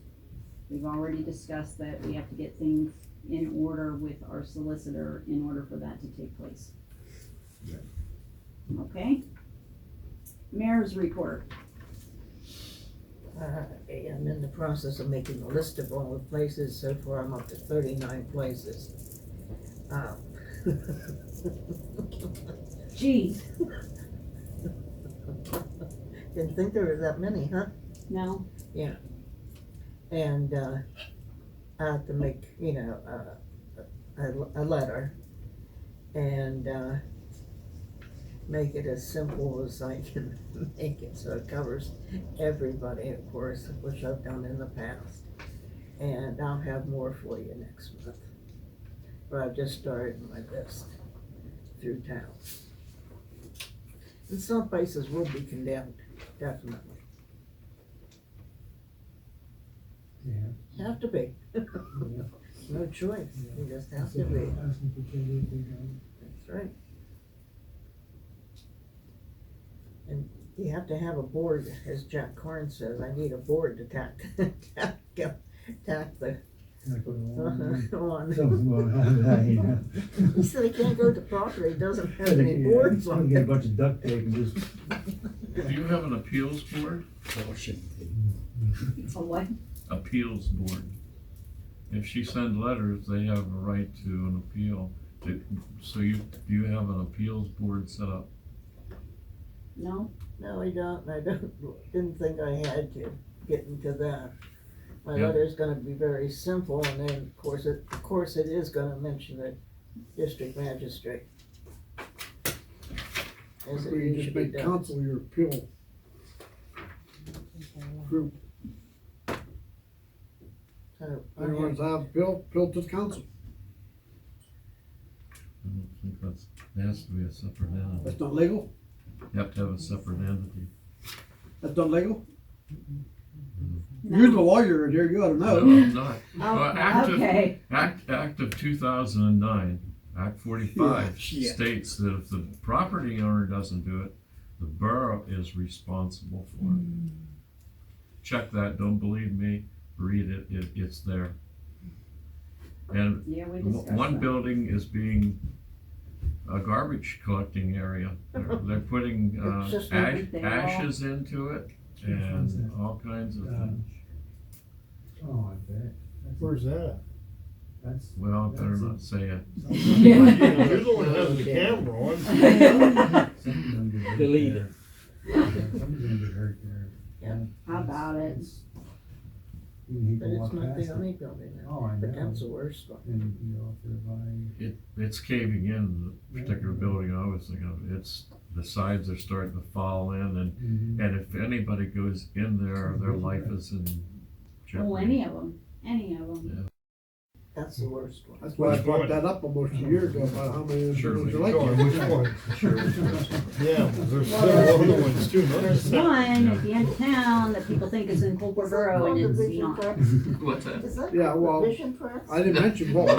we've already discussed that we have to get things in order with our solicitor in order for that to take place. Okay? Mayor's report. I'm in the process of making a list of all the places. So far, I'm up to 39 places. Geez, Didn't think there were that many, huh? no? And, I have to make, a letter and, make it as simple as I can make it, so it covers everybody, of course, which I've done in the past. And I'll have more for you next month. But I've just started my list through town. And some places will be condemned, definitely. Yeah. Have to be. No choice, you just have to be. That's right. And you have to have a board, as Jack Carn says, I need a board to tack the on. He said he can't go to property, doesn't have any boards on Get a it. bunch of duct tape and just. Do you have an appeals board? A what? Appeals board. If she sends letters, they have a right to an appeal. So do you have an appeals board set up? No? No, I don't, didn't think I had to get into that. My Yeah. letter's gonna be very simple, and then, of course, it is gonna mention the district magistrate. As it You just usually make does. council your appeal group. So, Anyone that have appeal to the council. I don't think that has to be a separate entity. That's not legal? You have to have a separate entity. That's not legal? No. You're the lawyer in here, you ought to No, know. I'm not. Well, Okay. Act of 2009, Act 45 Yeah. states that if the property owner doesn't do it, the borough is responsible for it. Check that, don't believe me, read it, it's there. And Yeah, we discussed one that. building is being a garbage collecting area. They're putting It's just everything, ashes into it and all kinds of things. Oh, I bet. Where's that? That's. Well, I better not say it. You're the one that has the camera on. Delete it. Somebody's gonna get hurt there. Yeah. How about it? You But can it's walk not past the it. only building Oh, now, I but know. that's the worst one. And, if they're buying. It's caving in, the particular building I was thinking of. The sides are starting to fall in and if anybody goes in there, their life is in jeopardy. Oh, any of them. That's the worst one. That's why I brought that up almost a year ago about how many of Sure, those are Sorry, like which that. one? Yeah, there's several other ones too. not There's just that. one at the end of town that people think is in Coalport Borough and it's Vision not. Press? What's that? Is that Yeah, well, the Vision Press? I didn't mention both.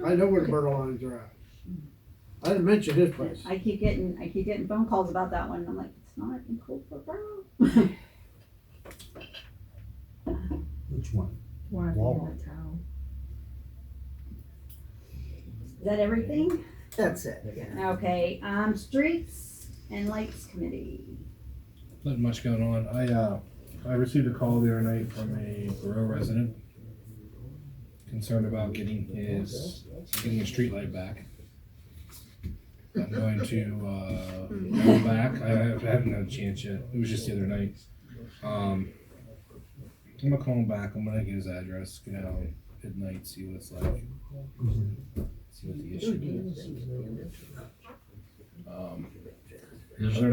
I know where the murder lines are at. I didn't mention his place. I keep getting phone calls about that one and I'm like, it's not in Coalport Borough. Which one? One at the end of town. Is that everything? That's it, yeah. Okay, streets and lights committee. Not much going on. I received a call the other night from a borough resident concerned about getting a street light back. I'm going to go back. I haven't had a chance yet. It was just the other night. I'm gonna call him back. I'm gonna get his address, get out at night, see what it's like. See what the issue is.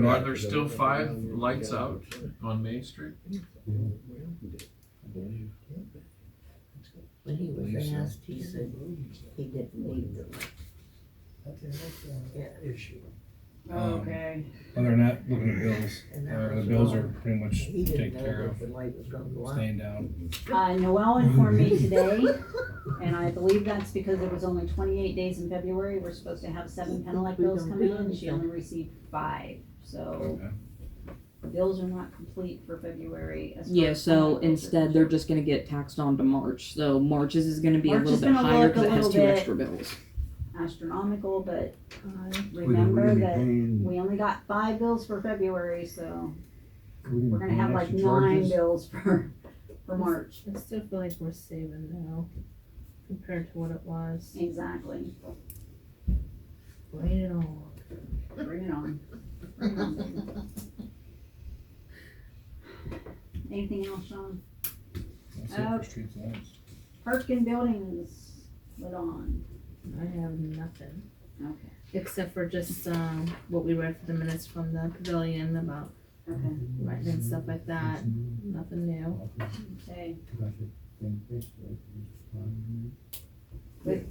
Are there still 5 lights out on Main Street? When he was asked, he said he didn't need them. Yeah. Issue. Okay. Other than that, looking at bills. And that The was bills wrong. are pretty much He didn't taken know care that of, the light was gonna go out. staying down. Noelle informed me today, and I believe that's because it was only 28 days in February. We're supposed to have 7 Penelec bills come in, and she only received 5. So Okay. the bills are not complete for February. As far Yeah, as so Penelec bills are instead they're concerned. just gonna get taxed on to March. So March's is gonna be March a is little bit gonna higher look a because it has little 2 bit- extra bills. astronomical, but We're remember gonna be that paying- we only got 5 bills for February, so we're gonna pay have like extra 9 charges? bills for March. I still feel like we're saving now compared to what it was. Exactly. Bring it on. Bring it on. Bring it on, baby. Anything else, Sean? That's it for streets and lanes. Park and buildings, lit on. I have nothing, Okay. except for just, what we read for the minutes from the pavilion about Okay. writing and stuff like that, nothing new. Okay. With,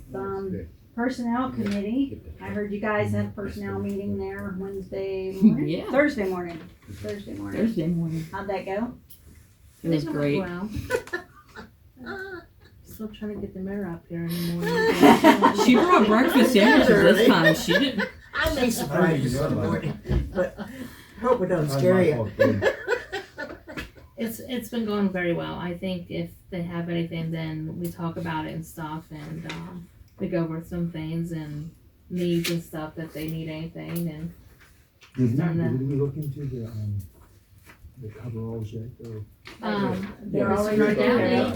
personnel committee, I heard you guys had personnel meeting there Wednesday morning? Yeah. Thursday morning. Thursday morning. Thursday morning. How'd that go? It was great. Well, still trying to get the mayor up here in the morning. She brought breakfast sandwiches this time. She didn't. I may surprise you in the morning, but hope it don't scare you. It's been going very well. I think if they have anything, then we talk about it and stuff, and we go over some things and needs and stuff that they need anything, and Did we look into the coveralls yet, or? they're Yes, already right down. there.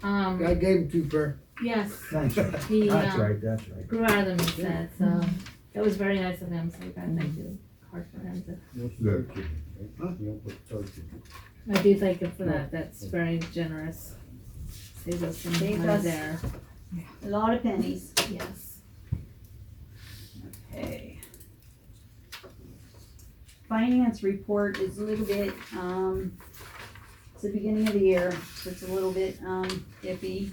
Okay, I gave him 2 pair. Yes, thanks. he That's right, that's right. grew out of them. He said so. It was very nice of him. So we got to thank you. Hard for him to. I do thank him for that. That's very generous. Saves us some Saved money us. there. A lot of pennies. Yes. Okay. Finance report is a little bit, it's the beginning of the year, so it's a little bit, iffy.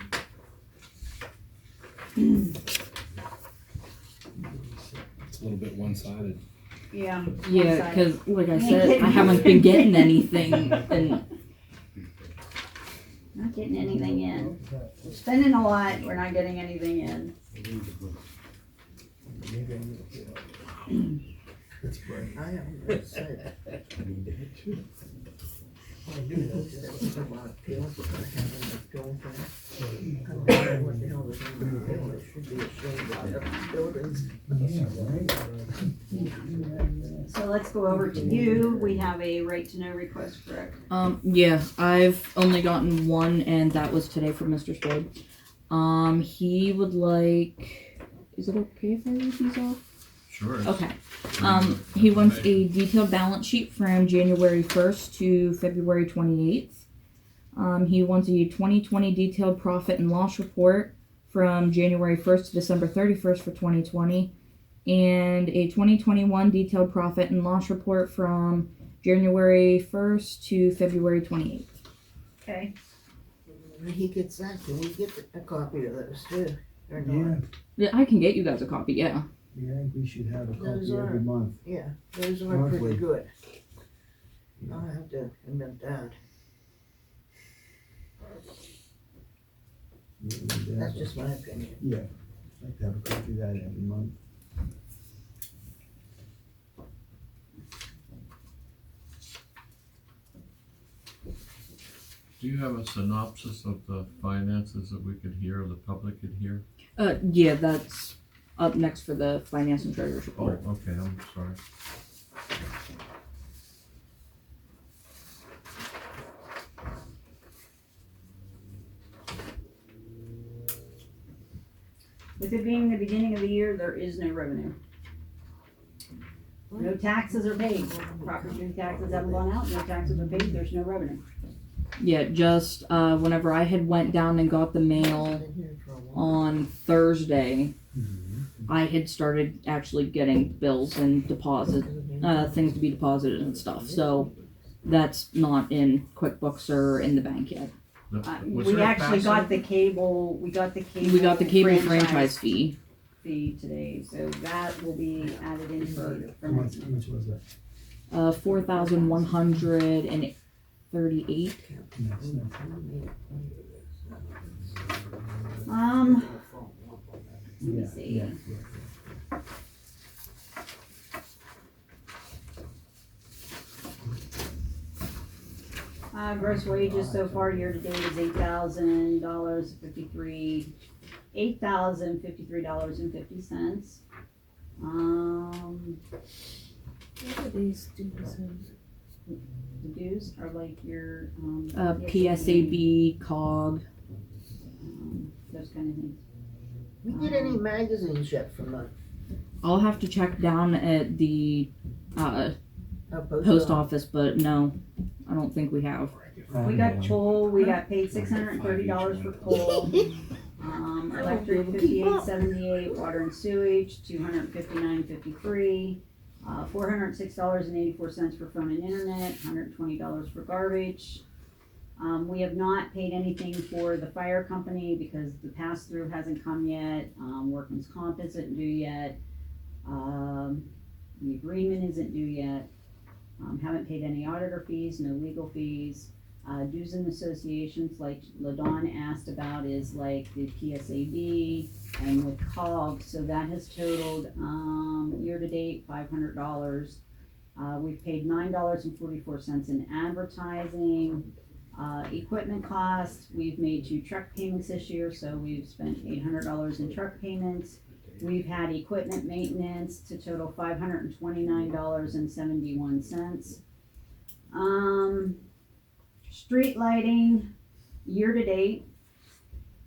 It's a little bit one-sided. Yeah. Yeah, one-sided. because like I said, I haven't been getting anything, and Not getting anything in. We're spending a lot, we're not getting anything in. I haven't said. I knew those that was a lot of pills, but I haven't been going for that. I don't know what the hell was in the pill, it should be ashamed of their buildings. So let's go over to you. We have a right to know request, correct? yeah, I've only gotten one, and that was today from Mr. Spode. He would like. Is it okay if I read these off? Sure. Okay. He wants a detailed balance sheet from January 1st to February 28th. He wants a 2020 detailed profit and loss report from January 1st to December 31st for 2020, and a 2021 detailed profit and loss report from January 1st to February 28th. Okay. When he gets that, can we get a copy of those too, or Yeah, not? Yeah, I can get you guys a copy, yeah. yeah, I think we should have a Those copy are- every month. Yeah, those are Monthly. pretty good. I'll have to admit that. Yeah, we need to That's have just my opinion. Yeah, I'd like to have a copy of that every month. Do you have a synopsis of the finances that we could hear, or the public could hear? Yeah, that's up next for the finance and treasurer's Oh, report. okay, I'm sorry. With it being the beginning of the year, there is no revenue. No taxes are paid. Property taxes haven't gone out, no taxes are paid, there's no revenue. Yeah, just whenever I had went down and got the mail Been here for a while. on Thursday, I had started actually getting bills and deposit things to be deposited and stuff. So that's not in QuickBooks or in the bank yet. Was We there a actually pass-through? got the cable, we got the cable franchise fee. fee today, so that will be added in for How much was that? 4,138. That's- Let me yeah, see. yeah, yeah. Gross wages so far year to date is $8,053.50. What are these dues and The dues are like your, PSAB, COG. those kind of things. We get any magazines yet from the I'll have to check down at the post post office, but no, I don't think we have. We got coal, we got paid $630 for coal. Electric 58.78, water and sewage 259.53, $406.84 for phone and internet, $120 for garbage. We have not paid anything for the fire company because the pass-through hasn't come yet. Workman's comp isn't due yet. The agreement isn't due yet. Haven't paid any auditor fees, no legal fees. Dues and associations like LaDawn asked about is like the PSAB and with COG, so that has totaled, year-to-date, $500. We've paid $9.44 in advertising. Equipment costs, we've made 2 truck payments this year, so we've spent $800 in truck payments. We've had equipment maintenance to total $529.71. Street lighting, year-to-date,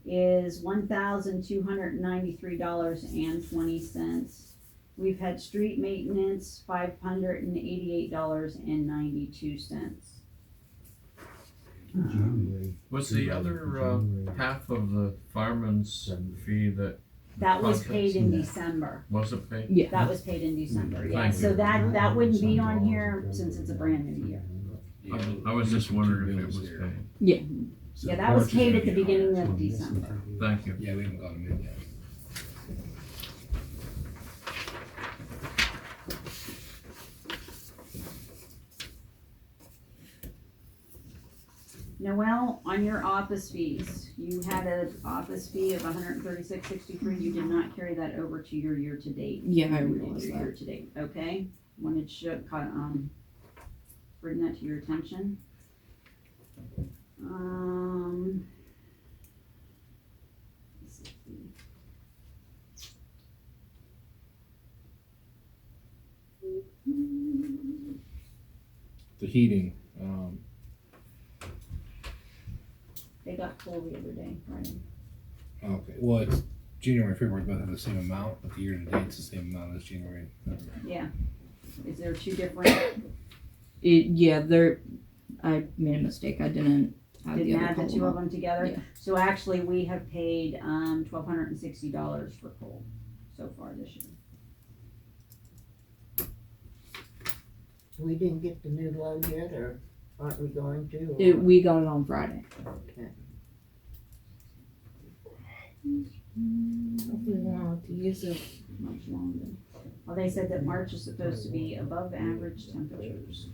is $1,293.20. We've had street maintenance, $588.92. Was the other half of the fireman's fee that? That was paid in contracts- December. Was it paid? Yeah. That was paid in December, yeah. Thank So you. that wouldn't be on here since it's a brand new year. I was just wondering if it was paid. Yeah. Yeah, that was paid at the beginning of December. Thank you. Yeah, we haven't got them in yet. Noel, on your office fees, you had an office fee of $136.63. You did not carry that over to your year-to-date. Yeah, I You did realized your that. Year-to-date, okay? Wanted to, bring that to your attention. Let's see. The heating, They got full the other day, right? okay, well, it's January, February both have the same amount, but the year to date's the same amount as January. Yeah. Is there 2 different, I made a mistake. I didn't add didn't add the column 2 of up. them together? Yeah. So actually, we have paid, $1,260 for coal so far this year. We didn't get the new load yet, or aren't we going to? or- We got it on Friday. Okay. Hopefully we won't have to use it. Much longer. Well, they said that March is supposed to be above average temperatures.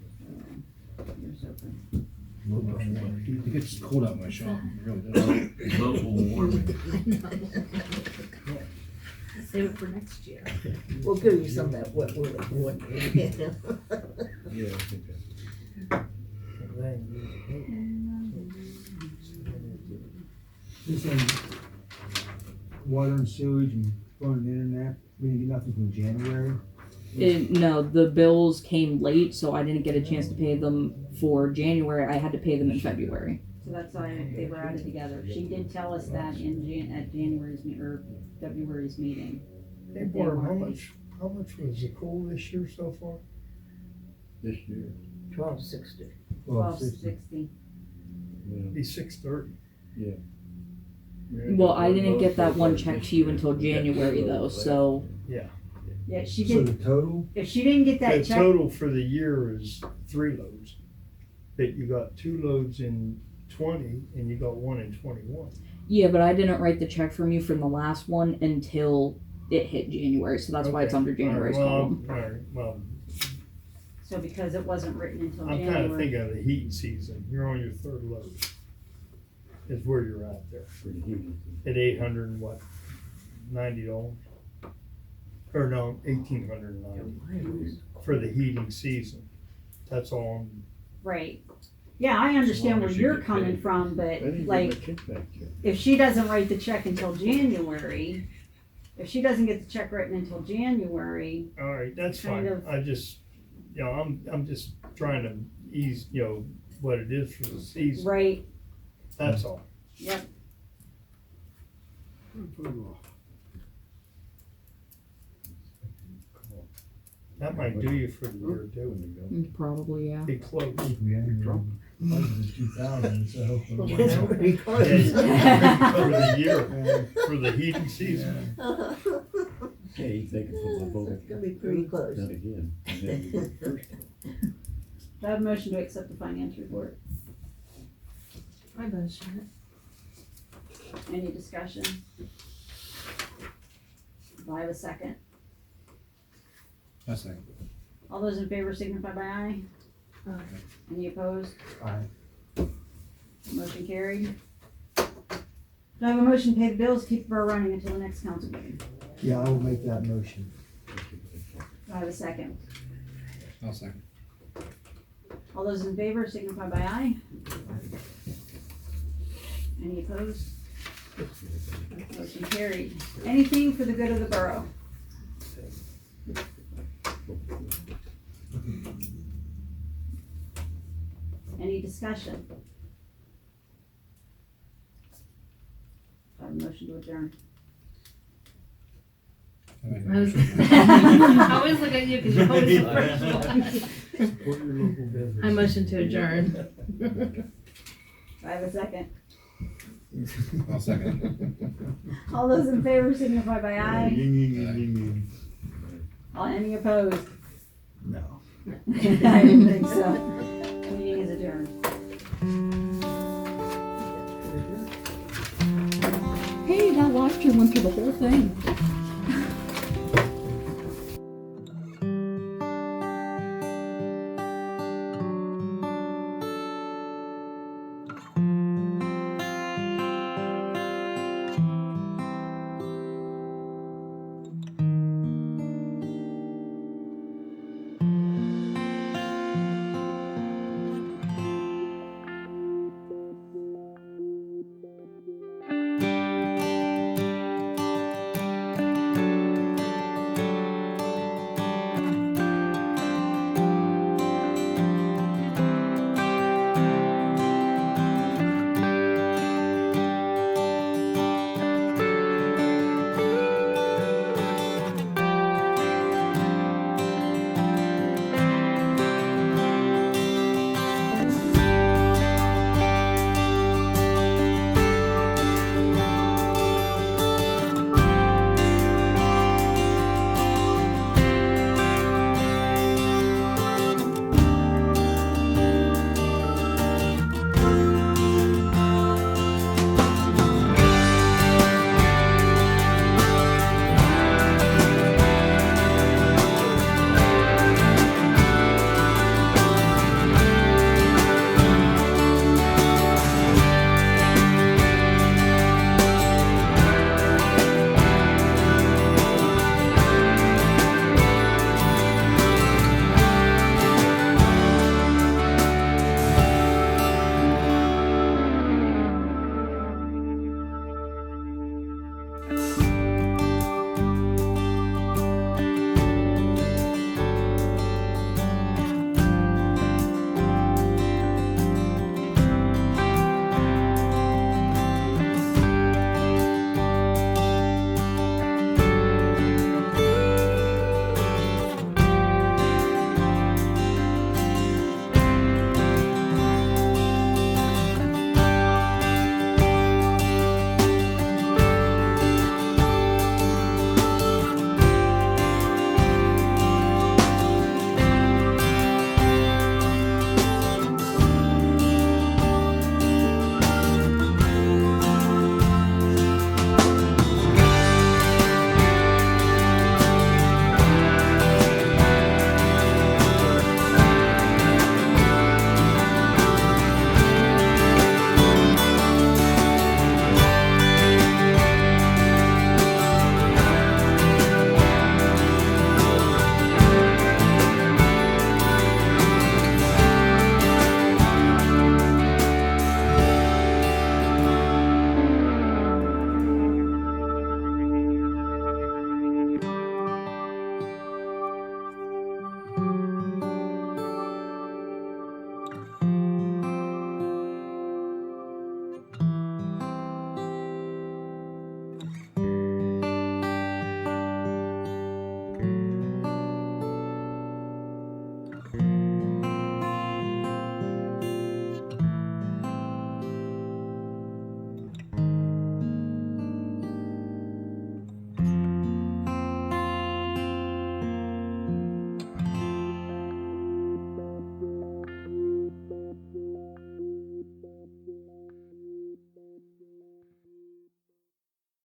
So, here's hoping. It gets cold out in my shop, it really does. Global warming. Save it for next year. We'll give you some of that wet woolly one. Yeah, I think that. This water and sewage and phone and internet, we didn't get nothing from January. No, the bills came late, so I didn't get a chance to pay them for January. I had to pay them in February. So that's why they were added together. She did tell us that at January's, or February's meeting. Hey Barb, how much was the coal this year so far? This year. 1260. 1260. Be 630. Yeah. Well, I didn't get that one check to you until January though, so Yeah, she So did, the total, if she didn't get The that check, total for the year is 3 loads. That you got 2 loads in 20 and you got 1 in 21. yeah, but I didn't write the check from you from the last one until it hit January, so that's why it's under January's column. Alright, well, so because it wasn't written until I'm kind of January. thinking of the heat season. You're on your 3rd load. Is where you're at there. At $890. Or no, $1,890 for the heating season. That's all. Right. Yeah, I understand where you're coming from, but like, if she doesn't write the check until January, if she doesn't get the check written until January, All right, that's Kind fine. of. I just, I'm just trying to ease, what it is for the season. right, That's all. yep. That might do you for the year too. Probably, yeah. Be close. yeah, budgeted 2,000, so. That's pretty close. For the year, for the heating season. Okay, you take it from the vote. It's gonna be pretty close. Then again. And then we do the first. Do I have a motion to accept the finance report? I motion Any discussion? Do I have a second? A second. All those in favor signify by aye. Aye. Any opposed? Aye. Motion carried. Do I have a motion to pay the bills, keep the borough running until the next council meeting? Yeah, I will make that motion. Do I have a second? I'll second. All those in favor signify by aye. Any opposed? Motion carried. Anything for the good of the borough? Any discussion? Do I have a motion to adjourn? I make a I was, motion. I always look at you because you're always the first one. Support your local business. I motion to adjourn. Do I have a second? I'll second. All those in favor signify by aye. Any opposed? No. I didn't think so. Meeting is adjourned. Hey, that live stream went through the whole thing.